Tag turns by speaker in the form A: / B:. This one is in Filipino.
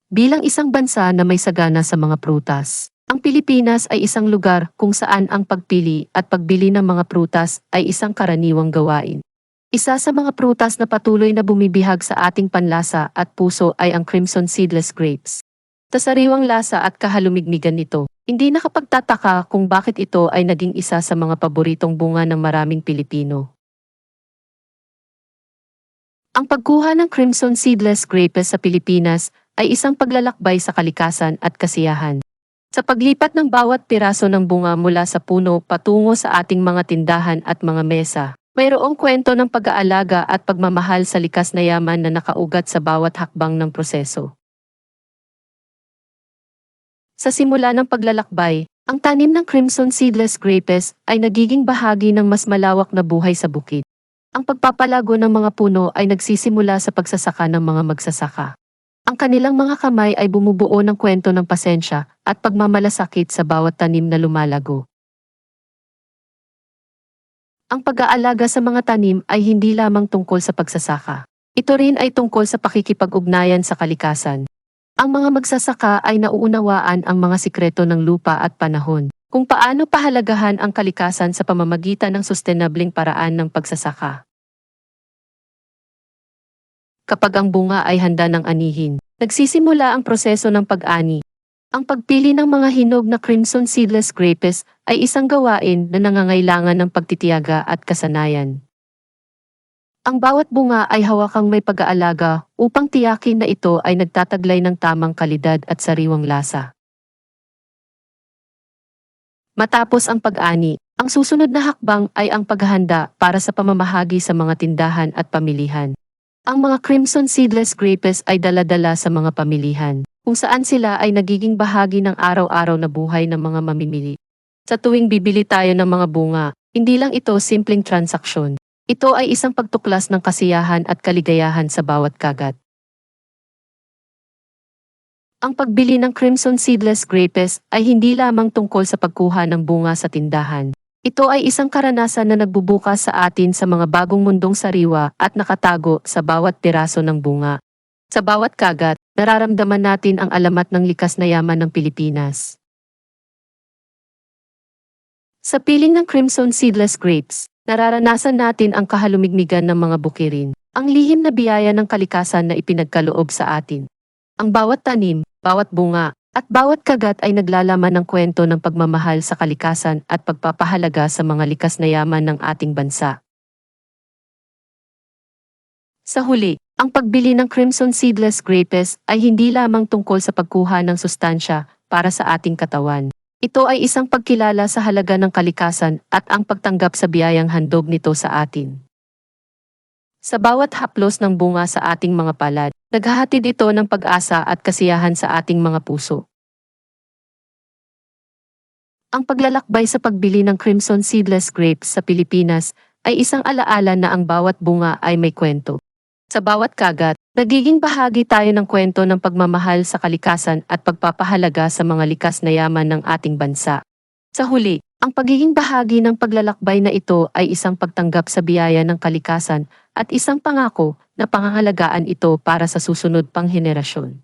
A: Bilang isang bansa na may sagana sa mga prutas, ang Pilipinas ay isang lugar kung saan ang pagpili at pagbili ng mga prutas ay isang karaniwang gawain. Isa sa mga prutas na patuloy na bumibihag sa ating panlasa at puso ay ang Crimson Seedless Grapes. Sa sariwang lasa at kahalumigmigan nito, hindi nakapagtataka kung bakit ito ay naging isa sa mga paboritong bunga ng maraming Pilipino. Ang pagkuha ng Crimson Seedless Grapes sa Pilipinas ay isang paglalakbay sa kalikasan at kasiyahan. Sa paglipat ng bawat piraso ng bunga mula sa puno patungo sa ating mga tindahan at mga mesa, mayroong kwento ng pag-aalaga at pagmamahal sa likas na yaman na nakaugat sa bawat hakbang ng proseso. Sa simula ng paglalakbay, ang tanim ng Crimson Seedless Grapes ay nagiging bahagi ng mas malawak na buhay sa bukid. Ang pagpapalago ng mga puno ay nagsisimula sa pagsasaka ng mga magsasaka. Ang kanilang mga kamay ay bumubuo ng kwento ng pasensya at pagmamalasakit sa bawat tanim na lumalago. Ang pag-aalaga sa mga tanim ay hindi lamang tungkol sa pagsasaka. Ito rin ay tungkol sa pakikipag-ugnayan sa kalikasan. Ang mga magsasaka ay nauunawaan ang mga sikreto ng lupa at panahon, kung paano pahalagahan ang kalikasan sa pamamagitan ng sustainableng paraan ng pagsasaka. Kapag ang bunga ay handa ng anihin, nagsisimula ang proseso ng pag-ani. Ang pagpili ng mga hinog na Crimson Seedless Grapes ay isang gawain na nangangailangan ng pagtitiyaga at kasanayan. Ang bawat bunga ay hawakang may pag-aalaga upang tiyakin na ito ay nagtataglay ng tamang kalidad at sariwang lasa. Matapos ang pag-ani, ang susunod na hakbang ay ang paghahanda para sa pamamahagi sa mga tindahan at pamilihan. Ang mga Crimson Seedless Grapes ay dala-dala sa mga pamilihan, kung saan sila ay nagiging bahagi ng araw-araw na buhay ng mga mamimili. Sa tuwing bibili tayo ng mga bunga, hindi lang ito simpleng transaksyon. Ito ay isang pagtuklas ng kasiyahan at kaligayahan sa bawat kagat. Ang pagbili ng Crimson Seedless Grapes ay hindi lamang tungkol sa pagkuha ng bunga sa tindahan. Ito ay isang karanasan na nagbubukas sa atin sa mga bagong mundong sariwa at nakatago sa bawat piraso ng bunga. Sa bawat kagat, nararamdaman natin ang alamat ng likas na yaman ng Pilipinas. Sa piling ng Crimson Seedless Grapes, nararanasan natin ang kahalumigmigan ng mga bukirin, ang lihim na biyaya ng kalikasan na ipinagkaloob sa atin. Ang bawat tanim, bawat bunga, at bawat kagat ay naglalaman ng kwento ng pagmamahal sa kalikasan at pagpapahalaga sa mga likas na yaman ng ating bansa. Sa huli, ang pagbili ng Crimson Seedless Grapes ay hindi lamang tungkol sa pagkuha ng sustansya para sa ating katawan. Ito ay isang pagkilala sa halaga ng kalikasan at ang pagtanggap sa biyayang handog nito sa atin. Sa bawat haplos ng bunga sa ating mga palad, naghahatid ito ng pag-asa at kasiyahan sa ating mga puso. Ang paglalakbay sa pagbili ng Crimson Seedless Grapes sa Pilipinas ay isang alaala na ang bawat bunga ay may kwento. Sa bawat kagat, nagiging bahagi tayo ng kwento ng pagmamahal sa kalikasan at pagpapahalaga sa mga likas na yaman ng ating bansa. Sa huli, ang pagiging bahagi ng paglalakbay na ito ay isang pagtanggap sa biyaya ng kalikasan at isang pangako na pangangalagaan ito para sa susunod pang henerasyon.